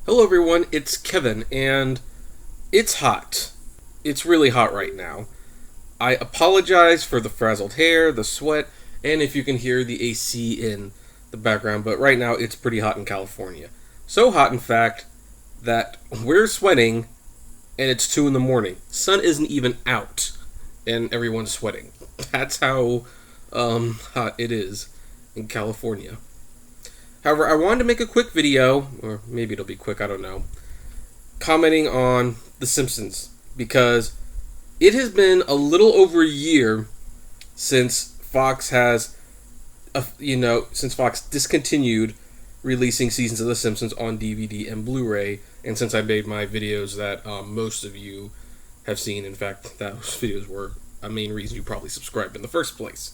Hello everyone, it's Kevin, and it's hot. It's really hot right now. I apologize for the frazzled hair, the sweat, and if you can hear the AC in the background, but right now it's pretty hot in California. So hot, in fact, that we're sweating, and it's 2 in the morning. Sun isn't even out, and everyone's sweating. That's how hot it is in California. However, I wanted to make a quick video, or maybe it'll be quick, I don't know, commenting on The Simpsons, because it has been a little over a year since Fox discontinued releasing seasons of The Simpsons on DVD and Blu-ray, and since I made my videos that most of you have seen. In fact, those videos were a main reason you probably subscribed in the first place.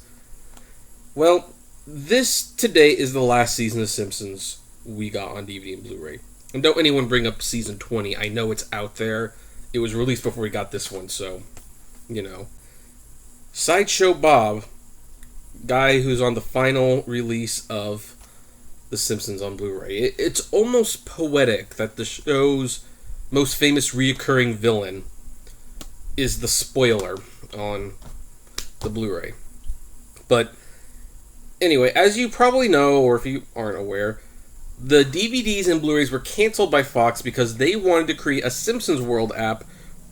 Well, this today is the last season of Simpsons we got on DVD and Blu-ray. And don't anyone bring up season 20. I know it's out there. It was released before we got this one, so, Sideshow Bob, guy who's on the final release of The Simpsons on Blu-ray. It's almost poetic that the show's most famous reoccurring villain is the spoiler on the Blu-ray. But anyway, as you probably know, or if you aren't aware, the DVDs and Blu-rays were canceled by Fox because they wanted to create a Simpsons World app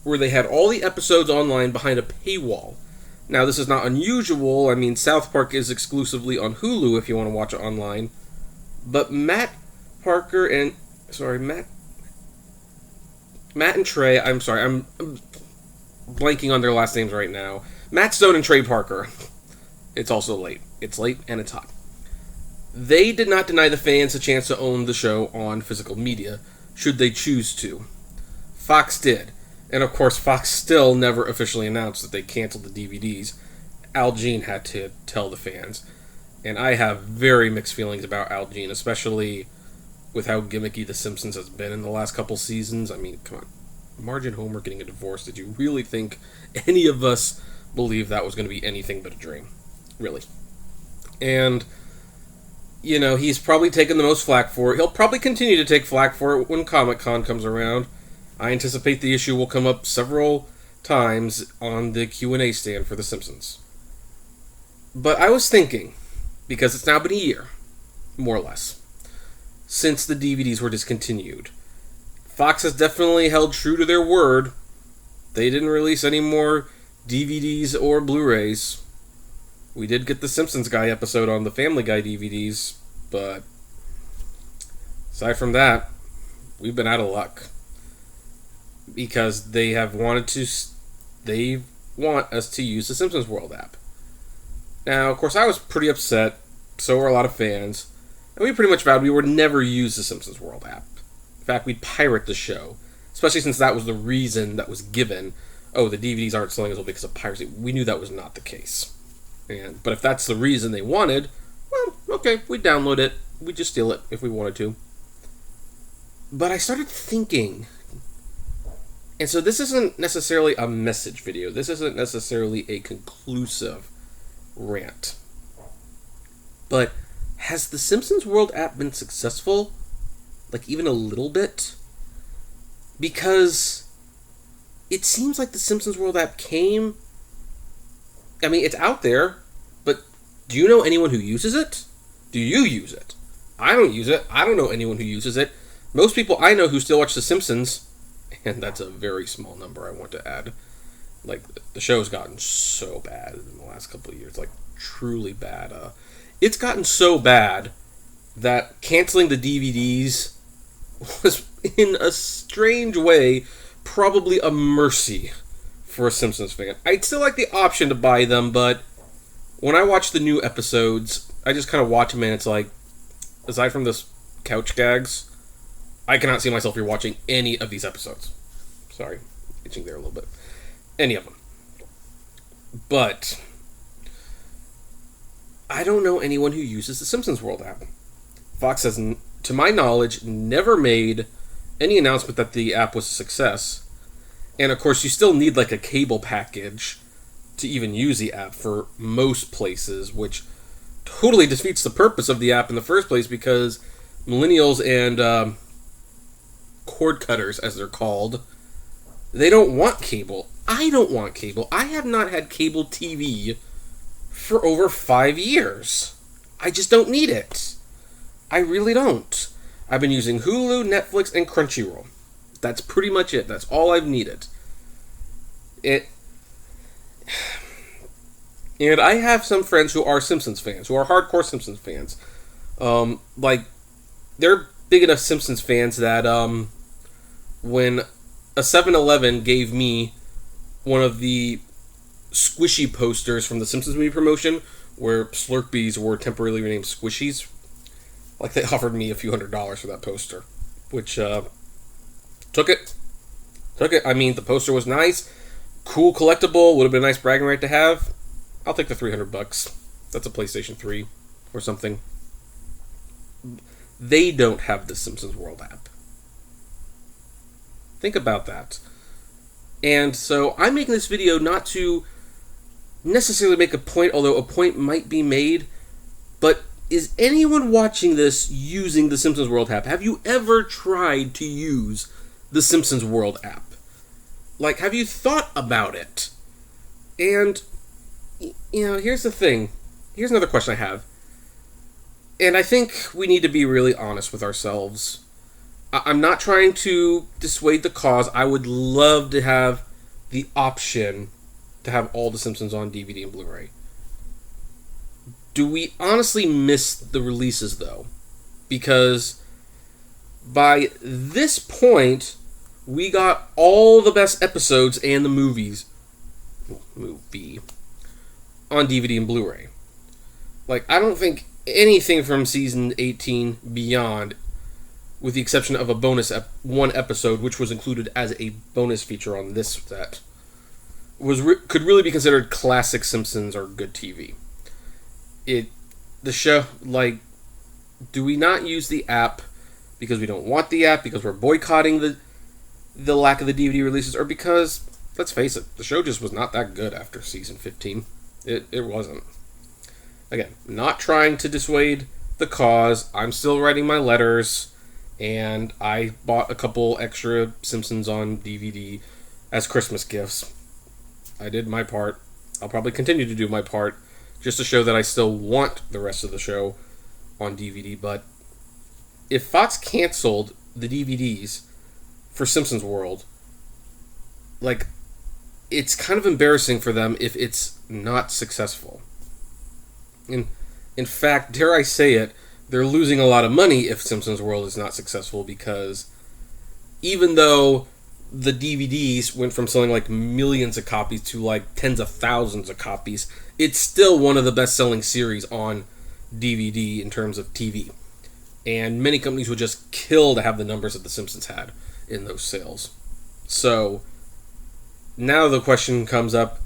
where they had all the episodes online behind a paywall. Now, this is not unusual. I mean, South Park is exclusively on Hulu if you want to watch it online. But Matt and Trey, I'm blanking on their last names right now. Matt Stone and Trey Parker. It's also late. It's late and it's hot. They did not deny the fans a chance to own the show on physical media, should they choose to. Fox did. And of course, Fox still never officially announced that they canceled the DVDs. Al Jean had to tell the fans. And I have very mixed feelings about Al Jean, especially with how gimmicky The Simpsons has been in the last couple seasons. I mean, come on. Marge and Homer getting a divorce. Did you really think any of us believed that was going to be anything but a dream? Really. And, he's probably taken the most flack for it. He'll probably continue to take flack for it when Comic-Con comes around. I anticipate the issue will come up several times on the Q&A stand for The Simpsons. But I was thinking, because it's now been a year, more or less, since the DVDs were discontinued. Fox has definitely held true to their word. They didn't release any more DVDs or Blu-rays. We did get the Simpsons Guy episode on the Family Guy DVDs, but aside from that, we've been out of luck. Because they want us to use the Simpsons World app. Now, of course, I was pretty upset, so were a lot of fans, and we pretty much vowed we would never use the Simpsons World app. In fact, we'd pirate the show, especially since that was the reason that was given. Oh, the DVDs aren't selling as well because of piracy. We knew that was not the case. But if that's the reason they wanted, well, okay, we'd download it. We'd just steal it if we wanted to. But I started thinking, and so this isn't necessarily a message video. This isn't necessarily a conclusive rant. But has the Simpsons World app been successful? Like, even a little bit? Because it seems like the Simpsons World app came... I mean, it's out there, but do you know anyone who uses it? Do you use it? I don't use it. I don't know anyone who uses it. Most people I know who still watch The Simpsons, and that's a very small number I want to add. Like, the show's gotten so bad in the last couple of years. Like, truly bad. It's gotten so bad that canceling the DVDs was, in a strange way, probably a mercy for a Simpsons fan. I'd still like the option to buy them, but when I watch the new episodes, I just kind of watch them and it's like, aside from this couch gags, I cannot see myself rewatching any of these episodes. Sorry, itching there a little bit. Any of them. But I don't know anyone who uses the Simpsons World app. Fox has, to my knowledge, never made any announcement that the app was a success. And of course, you still need like a cable package to even use the app for most places, which totally defeats the purpose of the app in the first place, because millennials and cord cutters, as they're called, they don't want cable. I don't want cable. I have not had cable TV for over 5 years. I just don't need it. I really don't. I've been using Hulu, Netflix, and Crunchyroll. That's pretty much it. That's all I've needed. And I have some friends who are Simpsons fans, who are hardcore Simpsons fans. They're big enough Simpsons fans that when a 7-Eleven gave me one of the squishy posters from the Simpsons movie promotion, where Slurpees were temporarily renamed Squishies, they offered me a few $100s for that poster, which took it. I mean, the poster was nice, cool collectible, would have been a nice bragging right to have. I'll take the $300. That's a PlayStation 3 or something. They don't have the Simpsons World app. Think about that. And so I'm making this video not to necessarily make a point, although a point might be made, but is anyone watching this using the Simpsons World app? Have you ever tried to use the Simpsons World app? Have you thought about it? And, here's the thing. Here's another question I have. And I think we need to be really honest with ourselves. I'm not trying to dissuade the cause. I would love to have the option to have all the Simpsons on DVD and Blu-ray. Do we honestly miss the releases, though? Because by this point, we got all the best episodes and the movie on DVD and Blu-ray. I don't think anything from season 18 beyond, with the exception of a bonus one episode, which was included as a bonus feature on this set, could really be considered classic Simpsons or good TV. The show, do we not use the app because we don't want the app, because we're boycotting the lack of the DVD releases, or because, let's face it, the show just was not that good after season 15. It wasn't. Again, not trying to dissuade the cause. I'm still writing my letters, and I bought a couple extra Simpsons on DVD as Christmas gifts. I did my part. I'll probably continue to do my part, just to show that I still want the rest of the show on DVD. But if Fox canceled the DVDs for Simpsons World, it's kind of embarrassing for them if it's not successful. In fact, dare I say it, they're losing a lot of money if Simpsons World is not successful, because even though the DVDs went from selling millions of copies to tens of thousands of copies, it's still one of the best-selling series on DVD in terms of TV. And many companies would just kill to have the numbers that The Simpsons had in those sales. So, now the question comes up,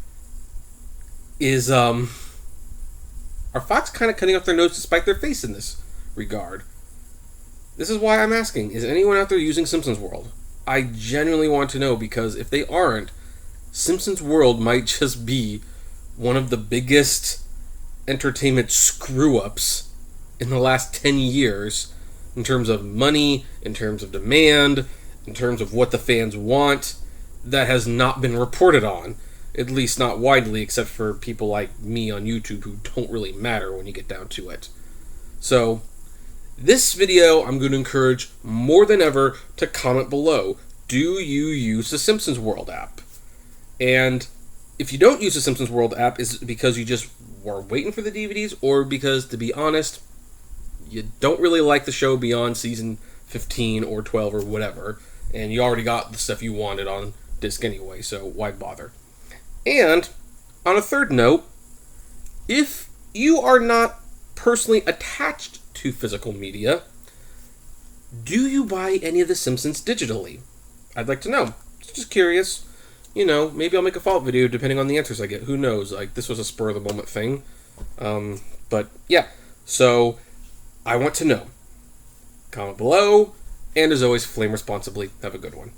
are Fox kind of cutting off their nose to spite their face in this regard? This is why I'm asking, is anyone out there using Simpsons World? I genuinely want to know, because if they aren't, Simpsons World might just be one of the biggest entertainment screw-ups in the last 10 years in terms of money, in terms of demand, in terms of what the fans want, that has not been reported on. At least not widely, except for people like me on YouTube who don't really matter when you get down to it. So, this video, I'm going to encourage more than ever to comment below. Do you use the Simpsons World app? And if you don't use the Simpsons World app, is it because you just were waiting for the DVDs, or because, to be honest, you don't really like the show beyond season 15 or 12 or whatever, and you already got the stuff you wanted on disc anyway, so why bother? And, on a third note, if you are not personally attached to physical media, do you buy any of The Simpsons digitally? I'd like to know. Just curious. Maybe I'll make a follow-up video depending on the answers I get. Who knows? This was a spur-of-the-moment thing. But, yeah. So, I want to know. Comment below, and as always, flame responsibly. Have a good one.